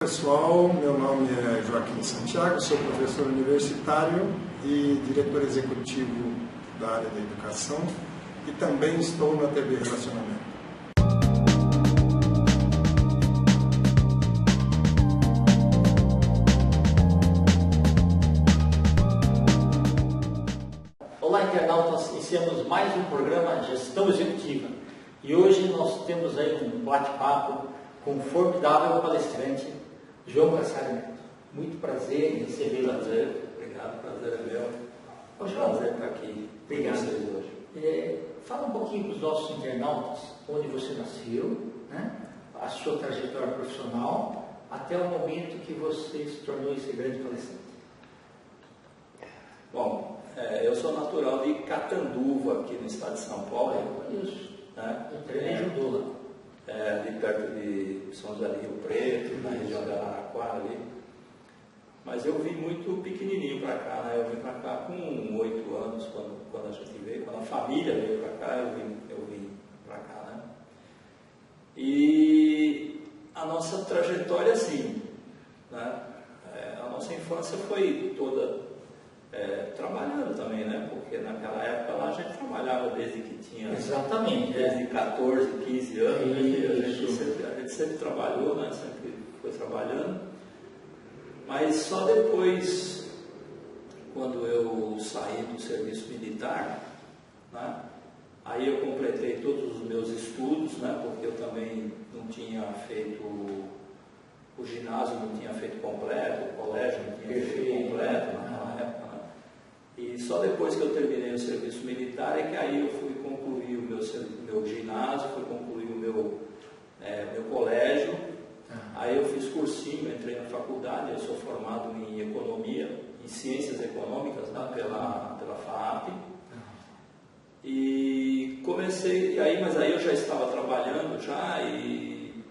Pessoal, meu nome é Joaquim Santiago, sou professor universitário e diretor executivo da área da educação e também estou na TV Relacionamento. Olá, internautas, iniciamos mais um programa Gestão Executiva e hoje nós temos aí um bate-papo com um formidável palestrante, João Cassari. Muito prazer em recebê-lo. Obrigado, prazer é meu. Ô, João, prazer estar aqui com vocês hoje. Fala um pouquinho para os nossos internautas, onde você nasceu, né? A sua trajetória profissional, até o momento que você se tornou esse grande palestrante. Bom, eu sou natural de Catanduva, aqui no estado de São Paulo. Isso, Né? eu também ajudou lá. Ali perto de São José do Rio Preto, na região de Araraquara ali. Mas eu vim muito pequenininho para cá, né? Eu vim para cá com 8 anos, quando a gente veio, quando a família veio para cá, eu vim para cá, né? E a nossa trajetória, assim, né? A nossa infância foi toda trabalhando também, né? Porque naquela época lá a gente trabalhava desde que tinha... Exatamente. Desde 14, 15 anos, a gente sempre trabalhou, né? Sempre foi trabalhando. Mas só depois, quando eu saí do serviço militar, né? Aí eu completei todos os meus estudos, né? Porque eu também não tinha feito o ginásio, não tinha feito completo, o colégio não tinha feito completo naquela época, né? E só depois que eu terminei o serviço militar é que aí eu fui concluir o meu ginásio, fui concluir o meu colégio. Aí eu fiz cursinho, entrei na faculdade, eu sou formado em economia, em ciências econômicas, né, pela FAAP. E comecei, mas aí eu já estava trabalhando já e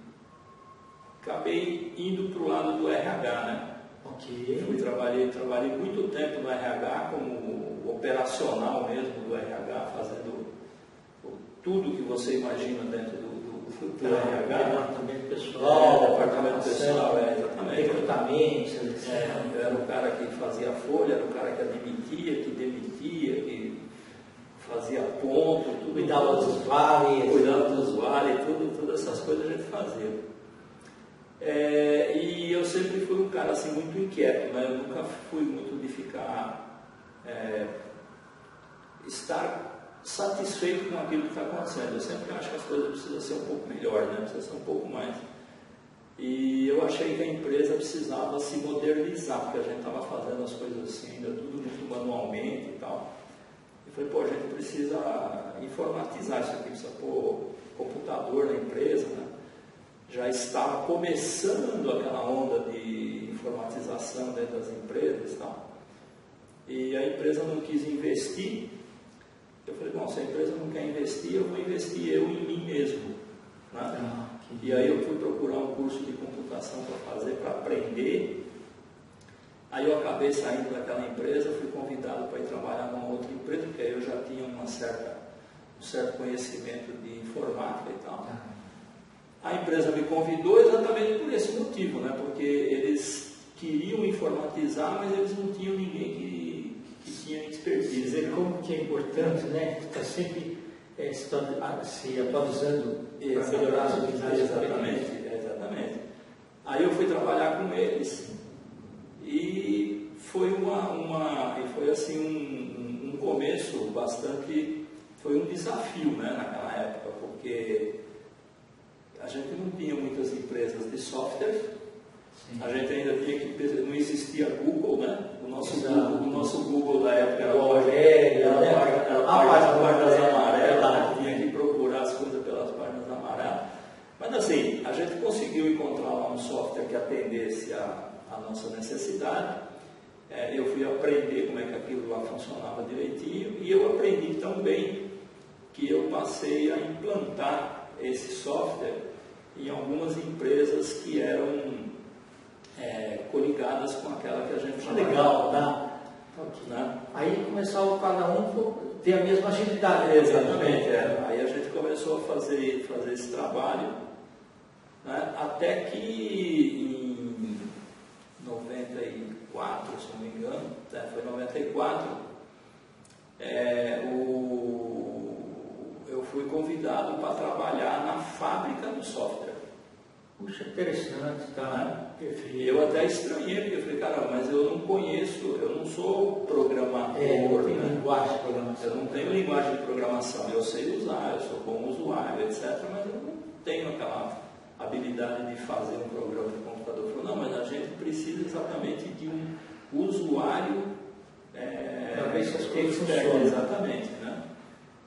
acabei indo para o lado do RH, né? Ok. Trabalhei muito tempo no RH como operacional mesmo do RH, fazendo tudo que você imagina dentro do RH. Departamento pessoal, departamento pessoal, exatamente. Recrutamento, seleção. Eu era o cara que fazia folha, era o cara que admitia, que demitia, que fazia ponto, tudo. Cuidava dos vales. Todas essas coisas a gente fazia. E eu sempre fui um cara assim muito inquieto, né? Eu nunca fui muito de estar satisfeito com aquilo que está acontecendo. Eu sempre acho que as coisas precisam ser um pouco melhor, né? Precisa ser um pouco mais. E eu achei que a empresa precisava se modernizar, porque a gente estava fazendo as coisas assim, ainda tudo muito manualmente e tal. E falei, a gente precisa informatizar isso aqui, precisa pôr computador na empresa, né? Já estava começando aquela onda de informatização dentro das empresas e tal. E a empresa não quis investir. Eu falei, se a empresa não quer investir, eu vou investir em mim mesmo. Né? E aí eu fui procurar um curso de computação para fazer, para aprender. Aí eu acabei saindo daquela empresa, fui convidado para ir trabalhar numa outra empresa, porque aí eu já tinha um certo conhecimento de informática e tal. A empresa me convidou exatamente por esse motivo, né? Porque eles queriam informatizar, mas eles não tinham ninguém que tinha expertise. Dizer como que é importante, né? Estar sempre se atualizando para melhorar as habilidades. Exatamente. Aí eu fui trabalhar com eles e foi foi assim um começo bastante, foi um desafio, né? Naquela época, porque a gente não tinha muitas empresas de software. Sim. A gente ainda tinha que... Não existia Google, né? O nosso Google da época era a páginas amarelas. Tinha que procurar as coisas pelas páginas amarelas. Mas assim, a gente conseguiu encontrar lá um software que atendesse a nossa necessidade. Eu fui aprender como é que aquilo lá funcionava direitinho. E eu aprendi tão bem que eu passei a implantar esse software em algumas empresas que eram coligadas com aquela que a gente chamava. Legal, tá? Né? Aí começou cada um ter a mesma agilidade. Exatamente. Aí a gente começou a fazer esse trabalho, né? Até que interessante, tá? Perfeito. Eu até estranhei, porque eu falei, caramba, mas eu não conheço, eu não sou programador. Não tenho linguagem de programação. Eu não tenho linguagem de programação, eu sei usar, eu sou bom usuário, etc., mas eu não tenho aquela habilidade de fazer um programa de computador. Eu falei, não, mas a gente precisa exatamente de um usuário para ver se as coisas funcionam. Exatamente, né?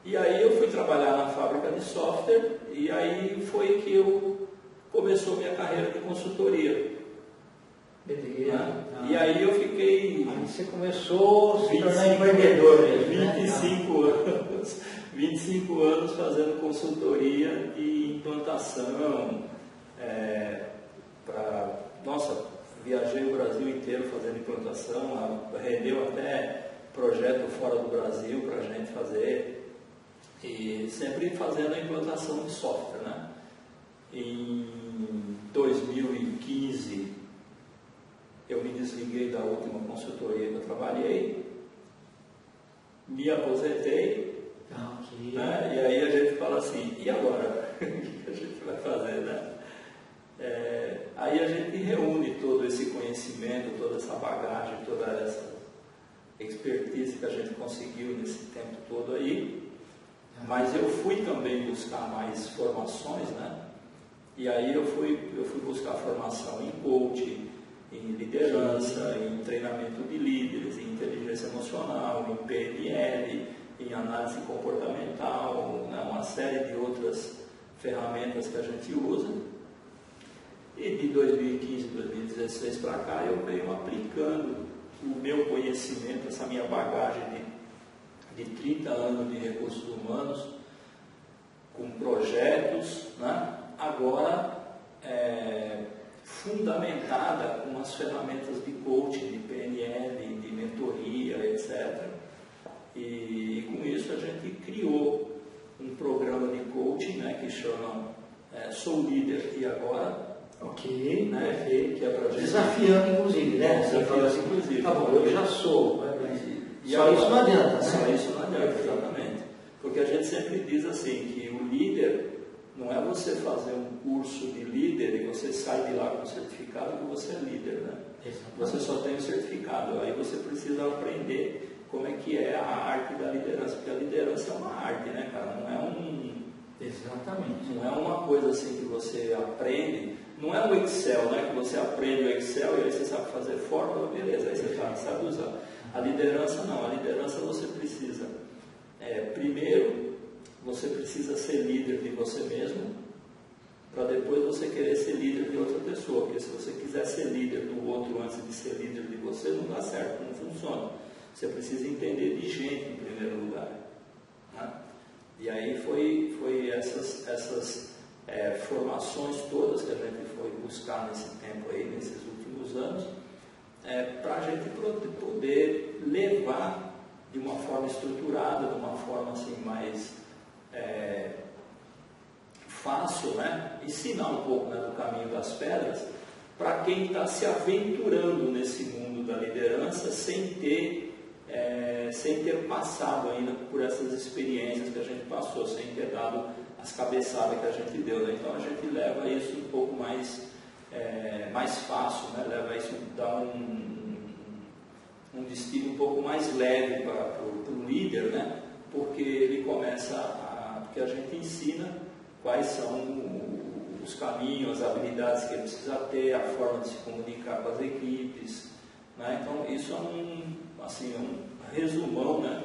E aí eu fui trabalhar na fábrica de software e aí foi que começou minha carreira de consultoria. Beleza. Né? E aí eu fiquei... Aí você começou a se tornar empreendedor mesmo, 25 anos fazendo consultoria de implantação. Viajei o Brasil inteiro fazendo implantação, rendeu até projeto fora do Brasil para a gente fazer, e sempre fazendo a implantação de software, né? Em 2015 eu me desliguei da última consultoria que eu trabalhei, me aposentei, né? E aí a gente fala assim, e agora? O que a gente vai fazer, né? Aí a gente reúne todo esse conhecimento, toda essa bagagem, toda essa expertise que a gente conseguiu nesse tempo todo aí, mas eu fui também buscar mais formações, né? E aí eu fui buscar formação em coaching, em liderança, em treinamento de líderes, em inteligência emocional, em PNL, em análise comportamental, né? Uma série de outras ferramentas que a gente usa. E de 2015, 2016 para cá, eu venho aplicando o meu conhecimento, essa minha bagagem de 30 anos de recursos humanos, com projetos, né? Agora fundamentada com as ferramentas de coaching, de PNL, de mentoria, etc. E com isso a gente criou um programa de coaching, né, que chama Sou Líder e Agora. Ok, né, que é para gente... Desafiando, inclusive, né? Desafiando, inclusive. Tá bom, eu já sou. E só agora, isso não adianta, né? Só isso não adianta, exatamente. Porque a gente sempre diz assim, que o líder não é você fazer um curso de líder e você sai de lá com o certificado que você é líder, né? Exatamente. Você só tem o certificado, aí você precisa aprender como é que é a arte da liderança, porque a liderança é uma arte, né, cara? Não é Exatamente. Não é uma coisa assim que você aprende, não é o Excel, né? Que você aprende o Excel e aí você sabe fazer fórmula, beleza, aí você sabe usar. A liderança não, a liderança você precisa, primeiro, você precisa ser líder de você mesmo, para depois você querer ser líder de outra pessoa, porque se você quiser ser líder do outro antes de ser líder de você, não dá certo, não funciona. Você precisa entender de gente em primeiro lugar, né? E aí foi essas formações todas que a gente foi buscar nesse tempo aí, nesses últimos anos, para a gente poder levar de uma forma estruturada, de uma forma assim mais fácil, né? Ensinar um pouco, né, do caminho das pedras para quem está se aventurando nesse mundo da liderança sem ter passado ainda por essas experiências que a gente passou, sem ter dado as cabeçadas que a gente deu, né? Então a gente leva isso um pouco mais fácil, né? Leva isso, dá um destino um pouco mais leve para o líder, né? Porque ele porque a gente ensina quais são os caminhos, as habilidades que ele precisa ter, a forma de se comunicar com as equipes, né? Então isso é um resumão, né,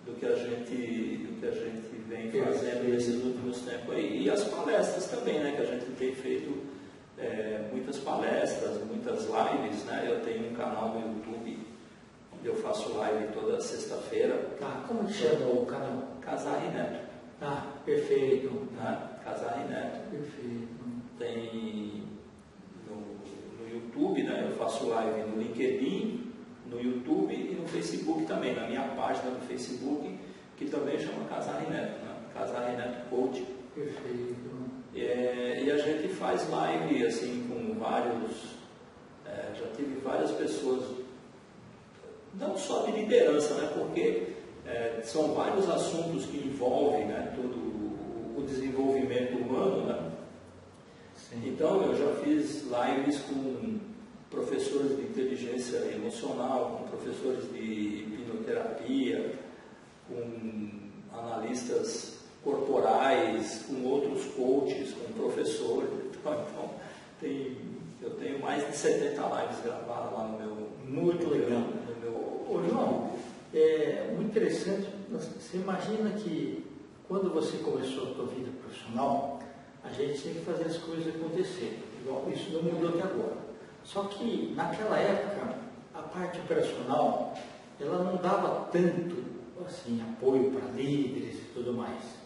do que a gente vem fazendo nesses últimos tempos aí. E as palestras também, né, que a gente tem feito muitas palestras, muitas lives, né? Eu tenho um canal no YouTube onde eu faço live toda sexta-feira. Como que chama o canal? Casar e Neto. Perfeito. Né? Casar e Neto. Perfeito. Tem no YouTube, né? Eu faço live no LinkedIn, no YouTube e no Facebook também, na minha página do Facebook, que também chama Casar e Neto, né? Casar e Neto Coach. Perfeito. E a gente faz live assim com já tive várias pessoas, não só de liderança, né? Porque são vários assuntos que envolvem, né, todo o desenvolvimento humano, né? Sim. Então, eu já fiz lives com professores de inteligência emocional, com professores de hipnoterapia, com analistas corporais, com outros coaches, com professores. Então eu tenho mais de 70 lives gravadas lá no meu... Muito legal. Ô, João, é muito interessante. Você imagina que quando você começou a sua vida profissional, a gente tinha que fazer as coisas acontecerem. Isso não mudou até agora. Só que naquela época, a parte operacional, ela não dava tanto assim, apoio para líderes e tudo mais.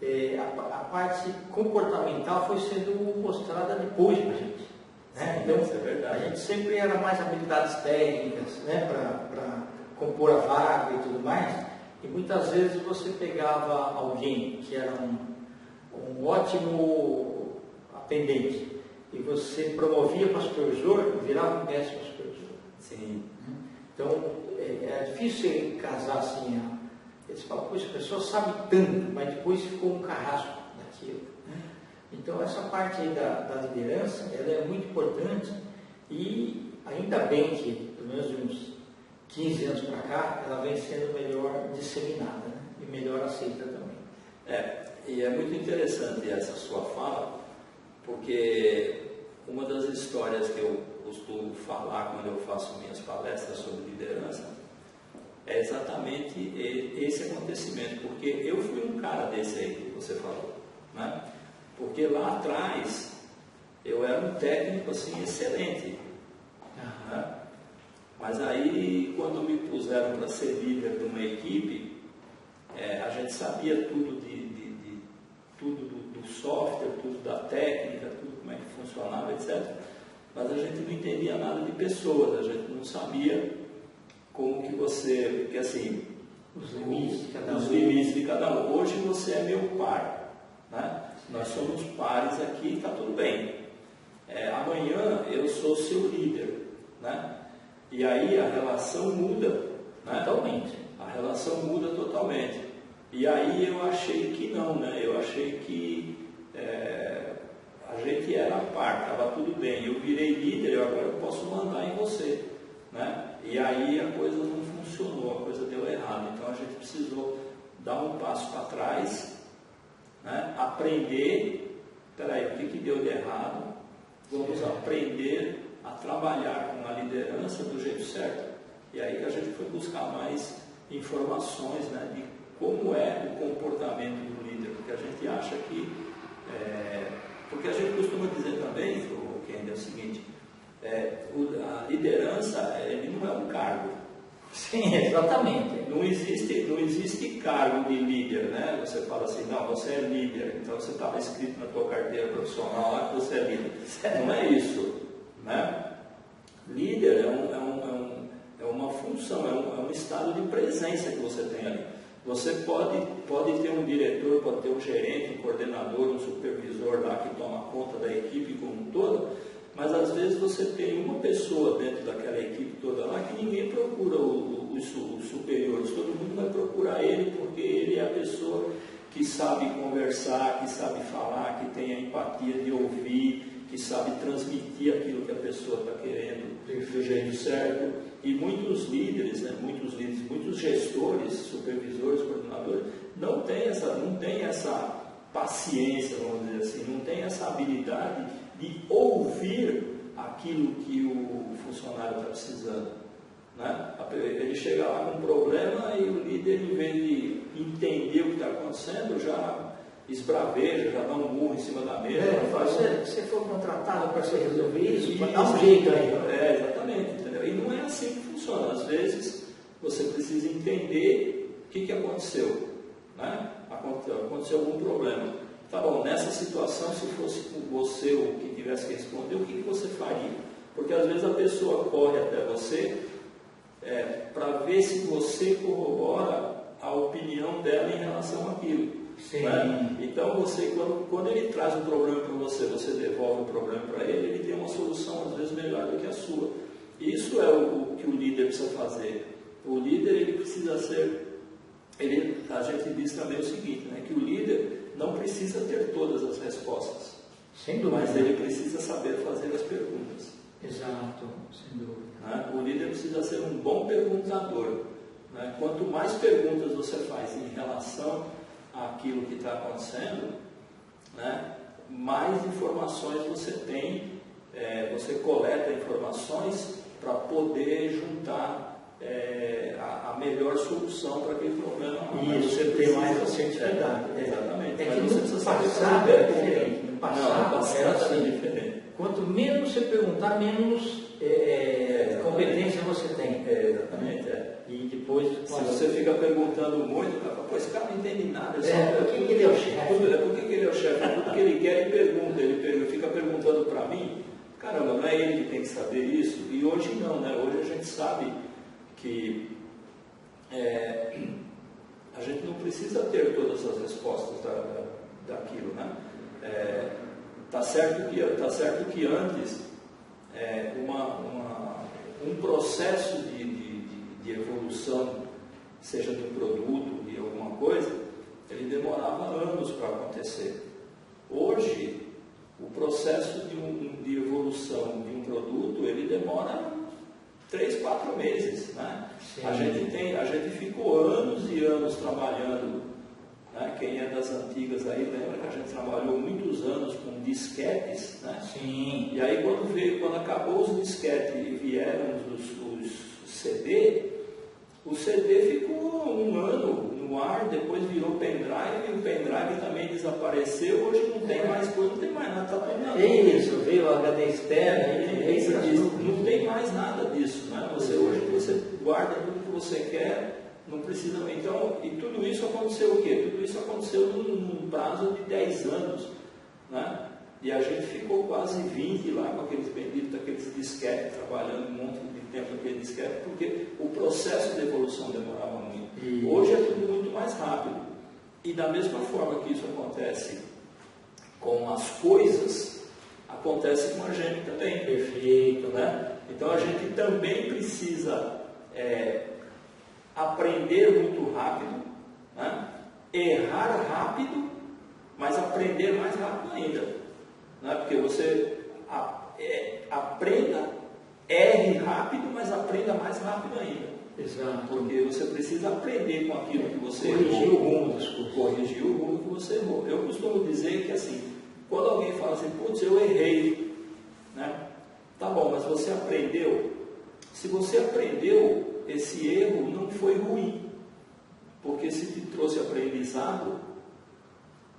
A parte comportamental foi sendo mostrada depois para a gente. Né? Então, isso é verdade. A gente sempre era mais habilidades técnicas, né, para compor a vaga e tudo mais. E muitas vezes você pegava alguém que era um ótimo atendente e você promovia para supervisor, virava um péssimo supervisor. Sim. Então, é difícil casar assim. Eles falam, poxa, a pessoa sabe tanto, mas depois ficou um carrasco daquilo. Então, essa parte aí da liderança, ela é muito importante e ainda bem que, pelo menos de uns 15 anos para cá, ela vem sendo melhor disseminada, né? E melhor aceita também. E é muito interessante essa sua fala, porque uma das histórias que eu costumo falar quando eu faço minhas palestras sobre liderança é exatamente esse acontecimento, porque eu fui um cara desse aí que você falou, né? Porque lá atrás eu era um técnico assim excelente, né? Mas aí quando me puseram para ser líder de uma equipe, a gente sabia tudo tudo do software, tudo da técnica, tudo como é que funcionava, etc. Mas a gente não entendia nada de pessoas, a gente não sabia como que você, porque assim, os limites de cada um. Hoje você é meu par, né? Nós somos pares aqui, está tudo bem. Amanhã eu sou seu líder, né? E aí a relação muda, né? Totalmente. A relação muda totalmente. E aí eu achei que não, né? Eu achei que a gente era par, estava tudo bem. Eu virei líder, agora eu posso mandar em você, né? E aí a coisa não funcionou, a coisa deu errado. Então a gente precisou dar um passo para trás, né? Aprender, peraí, o que deu de errado? Vamos aprender a trabalhar com a liderança do jeito certo. E aí que a gente foi buscar mais informações, né, de como é o comportamento do líder, porque a gente acha que... porque a gente costuma dizer também, Kendi, é o seguinte, a liderança, ele não é um cargo. Sim, exatamente. Não existe cargo de líder, né? Você fala assim, não, você é líder, então você estava escrito na tua carteira profissional lá que você é líder. Não é isso, né? Líder é uma função, é um estado de presença que você tem ali. Você pode ter um diretor, pode ter um gerente, um coordenador, um supervisor lá que toma conta da equipe como um todo, mas às vezes você tem uma pessoa dentro daquela equipe toda lá que ninguém procura os superiores, todo mundo vai procurar ele porque ele é a pessoa que sabe conversar, que sabe falar, que tem a empatia de ouvir, que sabe transmitir aquilo que a pessoa está querendo do jeito certo. E muitos líderes, né, muitos gestores, supervisores, coordenadores, não têm essa paciência, vamos dizer assim, não tem essa habilidade de ouvir aquilo que o funcionário está precisando, né? Ele chega lá com um problema e o líder, em vez de entender o que está acontecendo, já esbraveja, já dá um murro em cima da mesa. Você for contratado para você resolver isso, dá um jeito aí. Exatamente, entendeu? E não é assim que funciona. Às vezes você precisa entender o que aconteceu, né? Aconteceu algum problema. Tá bom, nessa situação, se fosse com você o que tivesse que responder, o que você faria? Porque às vezes a pessoa corre até você para ver se você corrobora a opinião dela em relação àquilo. Sim. Né? Então você, quando ele traz um problema para você, você devolve o problema para ele tem uma solução às vezes melhor do que a sua. Isso é o que o líder precisa fazer. O líder, ele precisa ser... a gente diz também o seguinte, né, que o líder não precisa ter todas as respostas. Sem dúvida. Mas ele precisa saber fazer as perguntas. Exato, sem dúvida. O líder precisa ser um bom perguntador. Quanto mais perguntas você faz em relação àquilo que está acontecendo, mais informações você tem, você coleta informações para poder juntar a melhor solução para aquele problema. E você tem mais assertividade. Exatamente. É que Mas no você precisa saber passado fazer era diferente. No passado era assim. diferente. Quanto menos você perguntar, menos competência você tem. Exatamente. E depois... Se você fica perguntando muito, pô, esse cara não entende nada. Por que ele é o chefe? Por que ele é o chefe? Tudo que ele quer, ele fica perguntando para mim. Caramba, não é ele que tem que saber isso? E hoje não, né? Hoje a gente sabe que a gente não precisa ter todas as respostas daquilo, né? Tá certo que antes um processo de evolução, seja de um produto, de alguma coisa, ele demorava anos para acontecer. Hoje, o processo de evolução de um produto, ele demora 3, 4 meses, né? A gente ficou anos e anos trabalhando, né? Quem é das antigas aí lembra que a gente trabalhou muitos anos com disquetes, né? Sim. E aí quando acabou os disquetes e vieram os CD, o CD ficou um ano no ar, depois virou pendrive, e o pendrive também desapareceu, hoje não tem mais coisa, não tem mais nada, está tudo na nuvem. Isso, veio o HD externo, não tem mais nada disso, né? Hoje você guarda tudo que você quer, não precisa. Então, e tudo isso aconteceu o quê? Tudo isso aconteceu num prazo de 10 anos, né? E a gente ficou quase 20 lá com aqueles benditos, aqueles disquetes, trabalhando um monte de tempo naquele disquete, porque o processo de evolução demorava muito. Hoje é tudo muito mais rápido. E da mesma forma que isso acontece com as coisas, acontece com a gente também. Perfeito, né? Então a gente também precisa aprender muito rápido, né? Errar rápido, mas aprender mais rápido ainda. Né? Porque você aprenda, erre rápido, mas aprenda mais rápido ainda. Exato. Porque você precisa aprender com aquilo que você corrigir errou. O rumo das coisas. Corrigir o rumo que você errou. Eu costumo dizer que assim, quando alguém fala assim, putz, eu errei, né? Tá bom, mas você aprendeu. Se você aprendeu, esse erro não foi ruim. Porque se te trouxe aprendizado,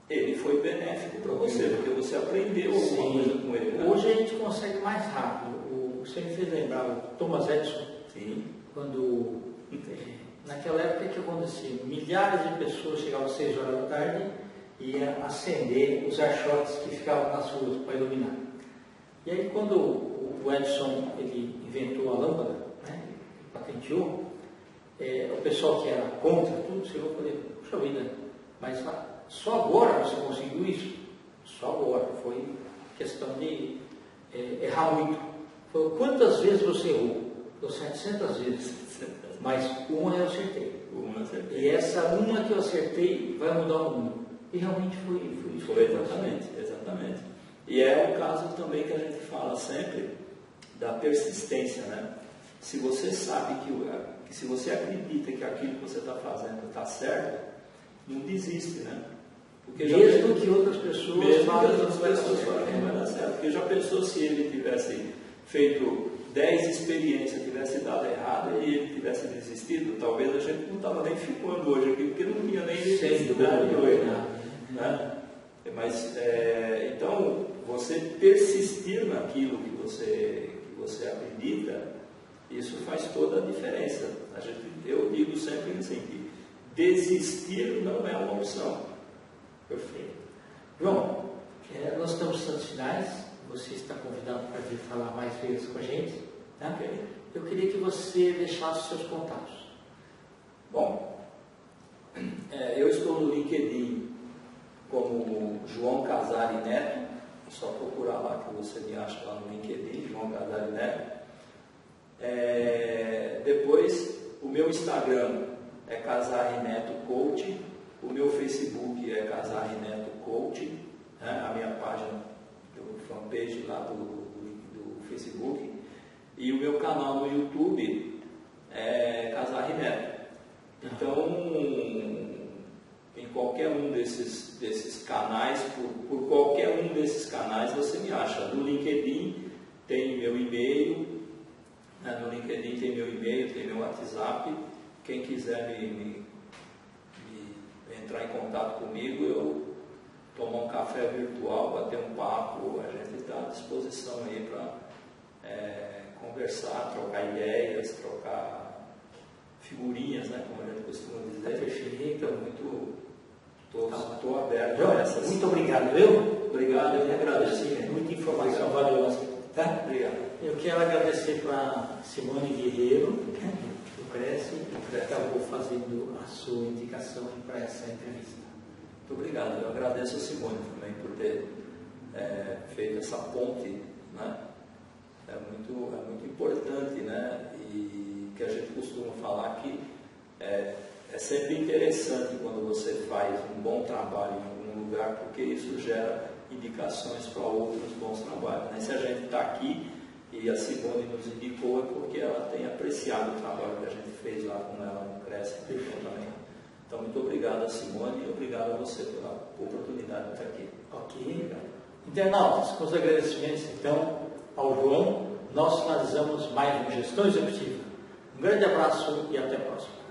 ele foi benéfico para você, porque você aprendeu alguma coisa com ele. Né? Hoje a gente consegue mais rápido. Você me fez lembrar o Thomas Edison. Sim. Quando, naquela época que acontecia, milhares de pessoas chegavam às 6 horas da tarde e iam acender os archotes que ficavam nas ruas para iluminar. E aí quando o Edison ele inventou a lâmpada, né, patenteou, o pessoal que era contra tudo, chegou e falou, puxa vida, mas só agora você conseguiu isso? Só agora, foi questão de errar muito. Falou, quantas vezes você errou? 700 vezes, mas uma eu acertei. E essa uma que eu acertei vai mudar o mundo. E realmente foi isso. Foi exatamente. E é o caso também que a gente fala sempre da persistência, né? Se você sabe que se você acredita que aquilo que você está fazendo está certo, não desiste, né? Porque mesmo que outras pessoas falem que não vai dar certo. Porque já pensou se ele tivesse feito 10 experiências, tivesse dado errado e ele tivesse desistido, talvez a gente não estava nem filmando hoje aqui, porque não tinha nem necessidade hoje, né? Mas, então, você persistir naquilo que você acredita, isso faz toda a diferença. Eu digo sempre assim, que desistir não é uma opção. Perfeito. João, nós estamos em Santos Finais. Você está convidado para vir falar mais vezes com a gente. Tá? Okay. Eu queria que você deixasse os seus contatos. Bom, eu estou no LinkedIn como João Casari Neto. É só procurar lá que você me acha lá no LinkedIn, João Casari Neto. Depois, o meu Instagram é Casari Neto Coach. O meu Facebook é Casari Neto Coach. A minha página fanpage lá do Facebook, e o meu canal no YouTube é Casarri Neto. Então, em qualquer um desses canais, por qualquer um desses canais você me acha. No LinkedIn tem meu e-mail, né? No LinkedIn tem meu e-mail, tem meu WhatsApp. Quem quiser entrar em contato comigo, eu tomar um café virtual, bater um papo, a gente está à disposição aí para conversar, trocar ideias, trocar figurinhas, né, como a gente costuma dizer. Então, estou aberto a essas. Muito obrigado, viu? Obrigado, eu que agradeço. Muita informação valiosa. Tá? Obrigado. Eu quero agradecer para Simone Guerreiro, do Cresce, que acabou fazendo a sua indicação para essa entrevista. Muito obrigado. Eu agradeço a Simone também por ter feito essa ponte, né? É muito importante, né? E que a gente costuma falar que é sempre interessante quando você faz um bom trabalho em algum lugar, porque isso gera indicações para outros bons trabalhos, né? Se a gente está aqui e a Simone nos indicou, é porque ela tem apreciado o trabalho que a gente fez lá com ela no Cresce também. Então, muito obrigado a Simone e obrigado a você pela oportunidade de estar aqui. Ok. Obrigado. Internautas, com os agradecimentos, então, ao João, nós finalizamos mais um Gestão Executiva. Um grande abraço e até a próxima.